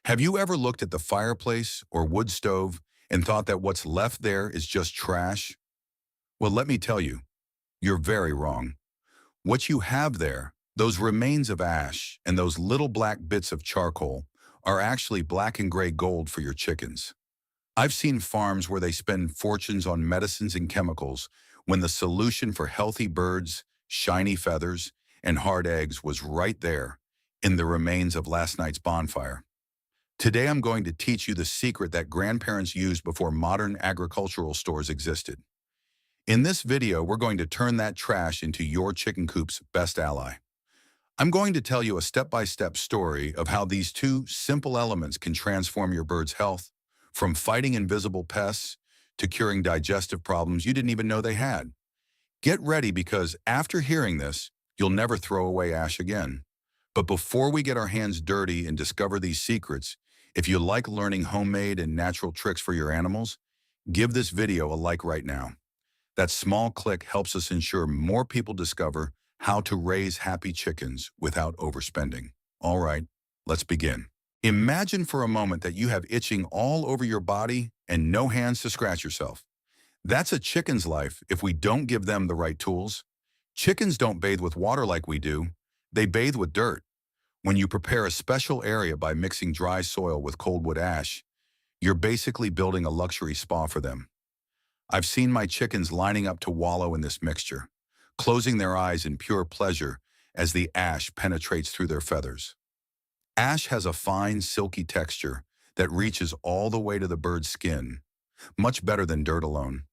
Have you ever looked at the fireplace or wood stove and thought that what's left there is just trash? Well, let me tell you, you're very wrong. What you have there, those remains of ash and those little black bits of charcoal, are actually black and gray gold for your chickens. I've seen farms where they spend fortunes on medicines and chemicals when the solution for healthy birds, shiny feathers, and hard eggs was right there in the remains of last night's bonfire. Today I'm going to teach you the secret that grandparents used before modern agricultural stores existed. In this video, we're going to turn that trash into your chicken coop's best ally. I'm going to tell you a step-by-step story of how these two simple elements can transform your bird's health, from fighting invisible pests to curing digestive problems you didn't even know they had. Get ready because after hearing this, you'll never throw away ash again. But before we get our hands dirty and discover these secrets, if you like learning homemade and natural tricks for your animals, give this video a like right now. That small click helps us ensure more people discover how to raise happy chickens without overspending. All right, let's begin. Imagine for a moment that you have itching all over your body and no hands to scratch yourself. That's a chicken's life if we don't give them the right tools. Chickens don't bathe with water like we do. They bathe with dirt. When you prepare a special area by mixing dry soil with coldwood ash, you're basically building a luxury spa for them. I've seen my chickens lining up to wallow in this mixture, closing their eyes in pure pleasure as the ash penetrates through their feathers. Ash has a fine, silky texture that reaches all the way to the bird's skin, much better than dirt alone.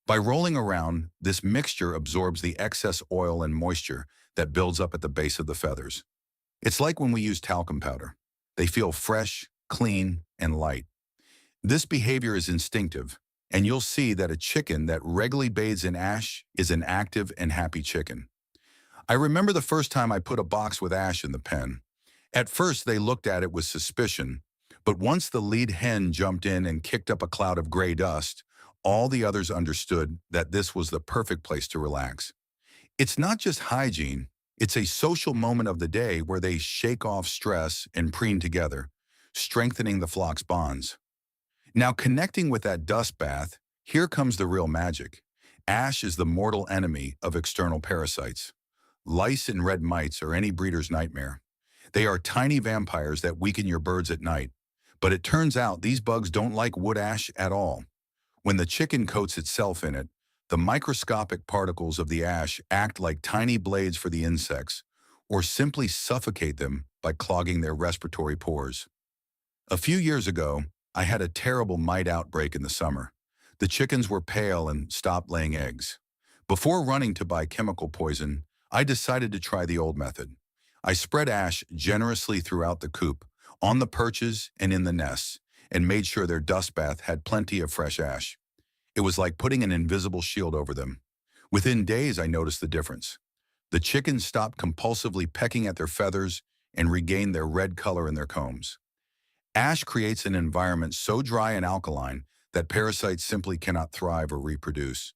By rolling around, this mixture absorbs the excess oil and moisture that builds up at the base of the feathers. It's like when we use talcum powder. They feel fresh, clean, and light. This behavior is instinctive, and you'll see that a chicken that regularly bathes in ash is an active and happy chicken. I remember the first time I put a box with ash in the pen. At first, they looked at it with suspicion, but once the lead hen jumped in and kicked up a cloud of gray dust, all the others understood that this was the perfect place to relax. It's not just hygiene, it's a social moment of the day where they shake off stress and preen together, strengthening the flock's bonds. Now, connecting with that dust bath, here comes the real magic. Ash is the mortal enemy of external parasites. Lice and red mites are any breeder's nightmare. They are tiny vampires that weaken your birds at night. But it turns out these bugs don't like wood ash at all. When the chicken coats itself in it, the microscopic particles of the ash act like tiny blades for the insects, or simply suffocate them by clogging their respiratory pores. A few years ago, I had a terrible mite outbreak in the summer. The chickens were pale and stopped laying eggs. Before running to buy chemical poison, I decided to try the old method. I spread ash generously throughout the coop, on the perches and in the nests, and made sure their dust bath had plenty of fresh ash. It was like putting an invisible shield over them. Within days, I noticed the difference. The chickens stopped compulsively pecking at their feathers and regained their red color in their combs. Ash creates an environment so dry and alkaline that parasites simply cannot thrive or reproduce.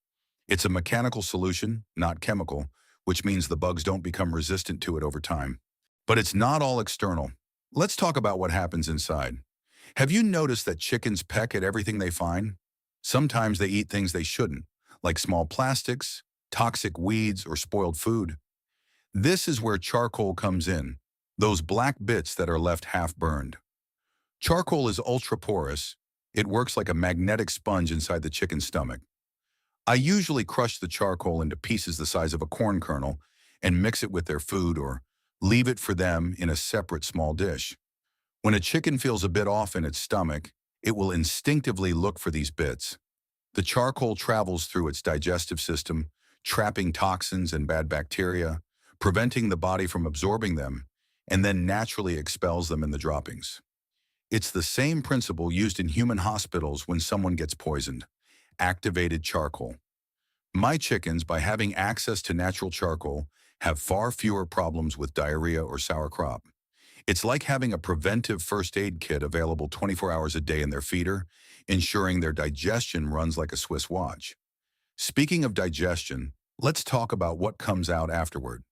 It's a mechanical solution, not chemical, which means the bugs don't become resistant to it over time. But it's not all external. Let's talk about what happens inside. Have you noticed that chickens peck at everything they find? Sometimes they eat things they shouldn't, like small plastics, toxic weeds, or spoiled food. This is where charcoal comes in, those black bits that are left half burned. Charcoal is ultra-porous. It works like a magnetic sponge inside the chicken's stomach. I usually crush the charcoal into pieces the size of a corn kernel and mix it with their food or leave it for them in a separate small dish. When a chicken feels a bit off in its stomach, it will instinctively look for these bits. The charcoal travels through its digestive system, trapping toxins and bad bacteria, preventing the body from absorbing them, and then naturally expels them in the droppings. It's the same principle used in human hospitals when someone gets poisoned: activated charcoal. My chickens, by having access to natural charcoal, have far fewer problems with diarrhea or sour crop. It's like having a preventive first aid kit available 24 hours a day in their feeder, ensuring their digestion runs like a Swiss watch. Speaking of digestion, let's talk about what comes out afterward: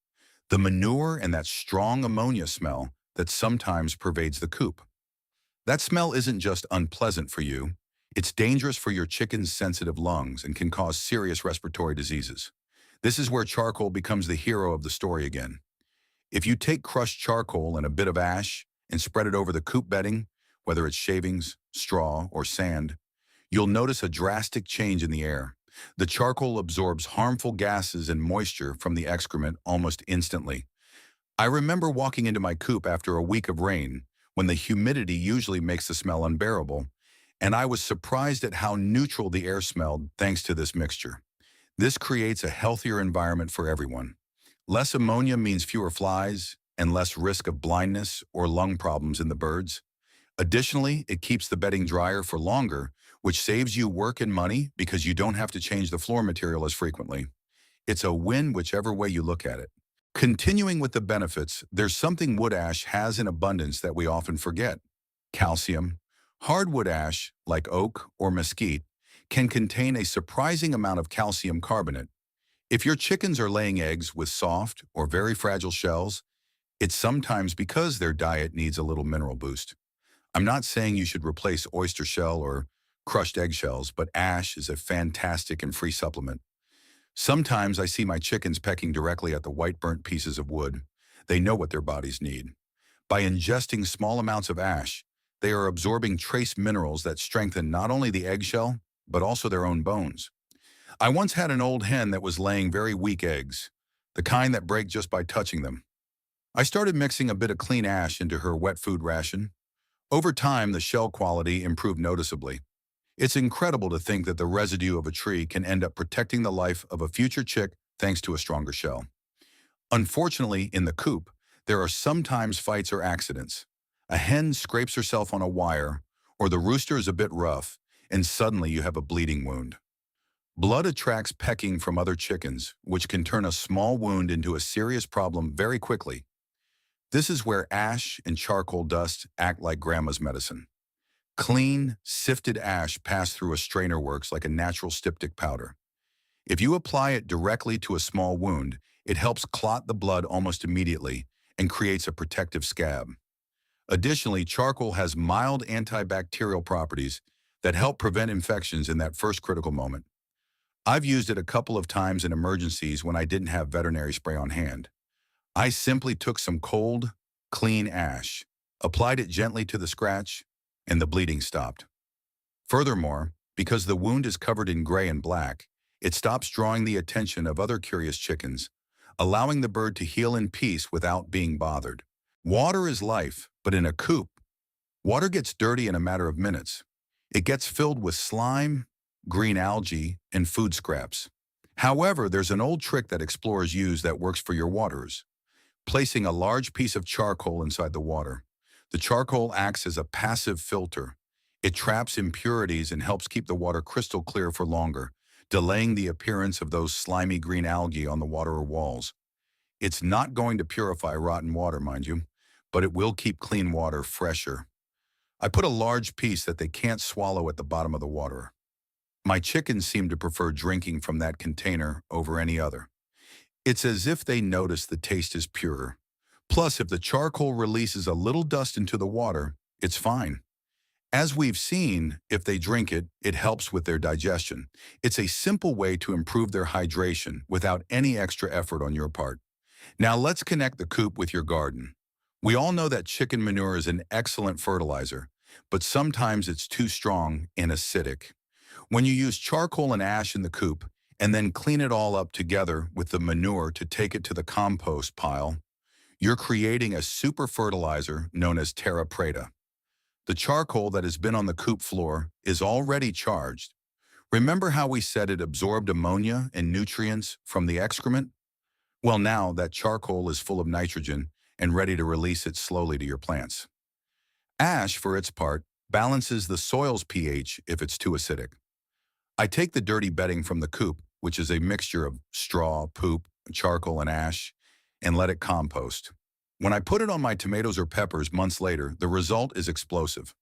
the manure and that strong ammonia smell that sometimes pervades the coop. That smell isn't just unpleasant for you, it's dangerous for your chicken's sensitive lungs and can cause serious respiratory diseases. This is where charcoal becomes the hero of the story again. If you take crushed charcoal and a bit of ash and spread it over the coop bedding, whether it's shavings, straw, or sand, you'll notice a drastic change in the air. The charcoal absorbs harmful gases and moisture from the excrement almost instantly. I remember walking into my coop after a week of rain, when the humidity usually makes the smell unbearable, and I was surprised at how neutral the air smelled thanks to this mixture. This creates a healthier environment for everyone. Less ammonia means fewer flies and less risk of blindness or lung problems in the birds. Additionally, it keeps the bedding drier for longer, which saves you work and money because you don't have to change the floor material as frequently. It's a win whichever way you look at it. Continuing with the benefits, there's something wood ash has in abundance that we often forget: calcium. Hardwood ash, like oak or mesquite, can contain a surprising amount of calcium carbonate. If your chickens are laying eggs with soft or very fragile shells, it's sometimes because their diet needs a little mineral boost. I'm not saying you should replace oyster shell or crushed eggshells, but ash is a fantastic and free supplement. Sometimes I see my chickens pecking directly at the white burnt pieces of wood. They know what their bodies need. By ingesting small amounts of ash, they are absorbing trace minerals that strengthen not only the eggshell, but also their own bones. I once had an old hen that was laying very weak eggs, the kind that break just by touching them. I started mixing a bit of clean ash into her wet food ration. Over time, the shell quality improved noticeably. It's incredible to think that the residue of a tree can end up protecting the life of a future chick thanks to a stronger shell. Unfortunately, in the coop, there are sometimes fights or accidents. A hen scrapes herself on a wire, or the rooster is a bit rough, and suddenly you have a bleeding wound. Blood attracts pecking from other chickens, which can turn a small wound into a serious problem very quickly. This is where ash and charcoal dust act like grandma's medicine. Clean, sifted ash passed through a strainer works like a natural styptic powder. If you apply it directly to a small wound, it helps clot the blood almost immediately and creates a protective scab. Additionally, charcoal has mild antibacterial properties that help prevent infections in that first critical moment. I've used it a couple of times in emergencies when I didn't have veterinary spray on hand. I simply took some cold, clean ash, applied it gently to the scratch, and the bleeding stopped. Furthermore, because the wound is covered in gray and black, it stops drawing the attention of other curious chickens, allowing the bird to heal in peace without being bothered. Water is life, but in a coop, water gets dirty in a matter of minutes. It gets filled with slime, green algae, and food scraps. However, there's an old trick that explorers use that works for your waterers: placing a large piece of charcoal inside the water. The charcoal acts as a passive filter. It traps impurities and helps keep the water crystal clear for longer, delaying the appearance of those slimy green algae on the waterer walls. It's not going to purify rotten water, mind you, but it will keep clean water fresher. I put a large piece that they can't swallow at the bottom of the water. My chickens seem to prefer drinking from that container over any other. It's as if they notice the taste is pure. Plus, if the charcoal releases a little dust into the water, it's fine. As we've seen, if they drink it, it helps with their digestion. It's a simple way to improve their hydration without any extra effort on your part. Now let's connect the coop with your garden. We all know that chicken manure is an excellent fertilizer, but sometimes it's too strong and acidic. When you use charcoal and ash in the coop, and then clean it all up together with the manure to take it to the compost pile, you're creating a super fertilizer known as terra preta. The charcoal that has been on the coop floor is already charged. Remember how we said it absorbed ammonia and nutrients from the excrement? Well, now that charcoal is full of nitrogen and ready to release it slowly to your plants. Ash, for its part, balances the soil's pH if it's too acidic. I take the dirty bedding from the coop, which is a mixture of straw, poop, charcoal, and ash, and let it compost. When I put it on my tomatoes or peppers months later, the result is explosive.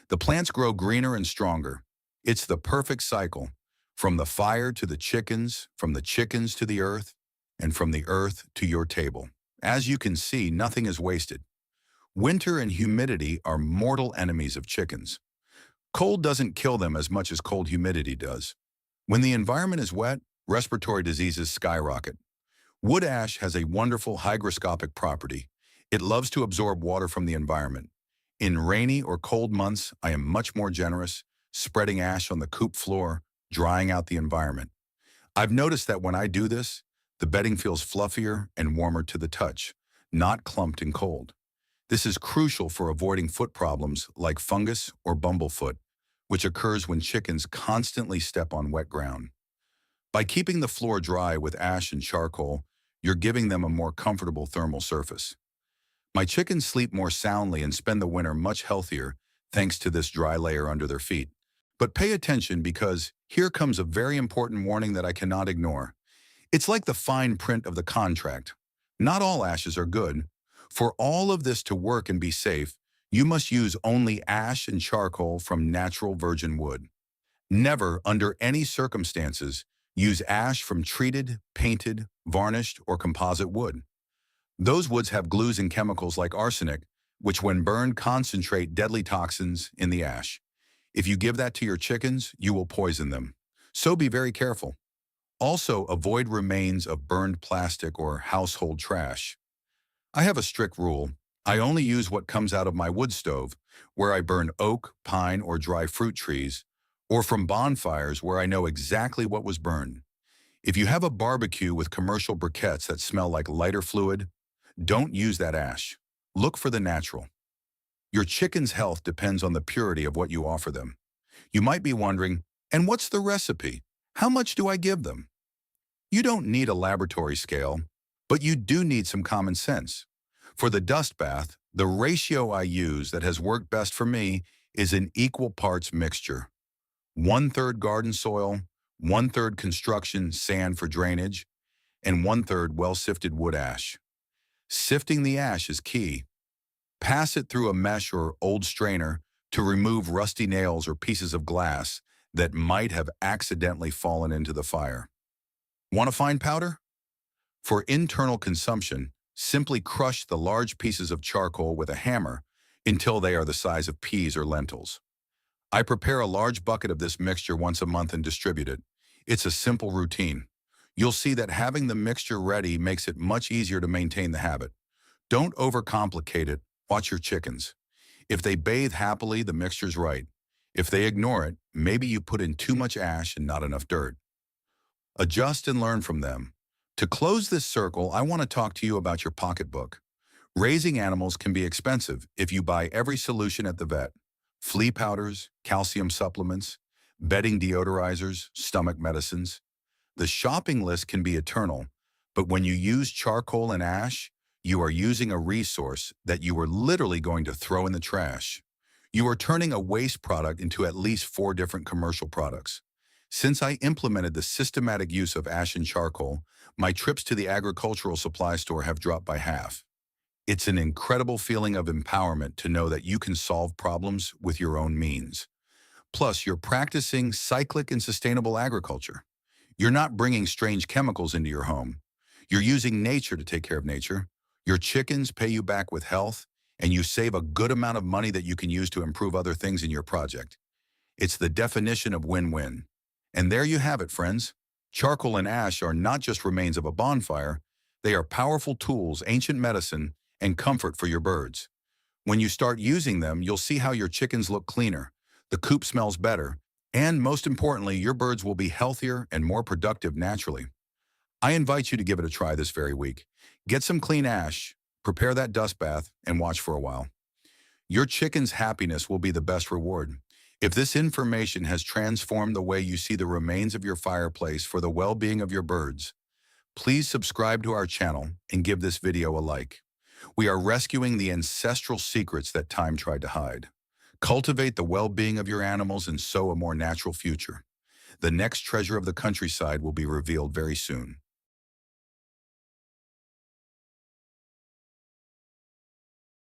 The plants grow greener and stronger. It's the perfect cycle, from the fire to the chickens, from the chickens to the earth, and from the earth to your table. As you can see, nothing is wasted. Winter and humidity are mortal enemies of chickens. Cold doesn't kill them as much as cold humidity does. When the environment is wet, respiratory diseases skyrocket. Wood ash has a wonderful hygroscopic property. It loves to absorb water from the environment. In rainy or cold months, I am much more generous, spreading ash on the coop floor, drying out the environment. I've noticed that when I do this, the bedding feels fluffier and warmer to the touch, not clumped and cold. This is crucial for avoiding foot problems like fungus or bumblefoot, which occurs when chickens constantly step on wet ground. By keeping the floor dry with ash and charcoal, you're giving them a more comfortable thermal surface. My chickens sleep more soundly and spend the winter much healthier thanks to this dry layer under their feet. But pay attention because here comes a very important warning that I cannot ignore. It's like the fine print of the contract. Not all ashes are good. For all of this to work and be safe, you must use only ash and charcoal from natural virgin wood. Never, under any circumstances, use ash from treated, painted, varnished, or composite wood. Those woods have glues and chemicals like arsenic, which when burned concentrate deadly toxins in the ash. If you give that to your chickens, you will poison them. So be very careful. Also, avoid remains of burned plastic or household trash. I have a strict rule. I only use what comes out of my wood stove, where I burn oak, pine, or dry fruit trees, or from bonfires where I know exactly what was burned. If you have a barbecue with commercial briquettes that smell like lighter fluid, don't use that ash. Look for the natural. Your chicken's health depends on the purity of what you offer them. You might be wondering, and what's the recipe? How much do I give them? You don't need a laboratory scale, but you do need some common sense. For the dust bath, the ratio I use that has worked best for me is an equal parts mixture. 1/3 garden soil, 1/3 construction sand for drainage, and 1/3 well-sifted wood ash. Sifting the ash is key. Pass it through a mesh or old strainer to remove rusty nails or pieces of glass that might have accidentally fallen into the fire. Want a fine powder? For internal consumption, simply crush the large pieces of charcoal with a hammer until they are the size of peas or lentils. I prepare a large bucket of this mixture once a month and distribute it. It's a simple routine. You'll see that having the mixture ready makes it much easier to maintain the habit. Don't overcomplicate it. Watch your chickens. If they bathe happily, the mixture's right. If they ignore it, maybe you put in too much ash and not enough dirt. Adjust and learn from them. To close this circle, I want to talk to you about your pocketbook. Raising animals can be expensive if you buy every solution at the vet. Flea powders, calcium supplements, bedding deodorizers, stomach medicines. The shopping list can be eternal, but when you use charcoal and ash, you are using a resource that you are literally going to throw in the trash. You are turning a waste product into at least 4 different commercial products. Since I implemented the systematic use of ash and charcoal, my trips to the agricultural supply store have dropped by half. It's an incredible feeling of empowerment to know that you can solve problems with your own means. Plus, you're practicing cyclic and sustainable agriculture. You're not bringing strange chemicals into your home. You're using nature to take care of nature. Your chickens pay you back with health, and you save a good amount of money that you can use to improve other things in your project. It's the definition of win-win. And there you have it, friends. Charcoal and ash are not just remains of a bonfire. They are powerful tools, ancient medicine, and comfort for your birds. When you start using them, you'll see how your chickens look cleaner, the coop smells better, and most importantly, your birds will be healthier and more productive naturally. I invite you to give it a try this very week. Get some clean ash, prepare that dust bath, and watch for a while. Your chicken's happiness will be the best reward. If this information has transformed the way you see the remains of your fireplace for the well-being of your birds, please subscribe to our channel and give this video a like. We are rescuing the ancestral secrets that time tried to hide. Cultivate the well-being of your animals and sow a more natural future. The next treasure of the countryside will be revealed very soon.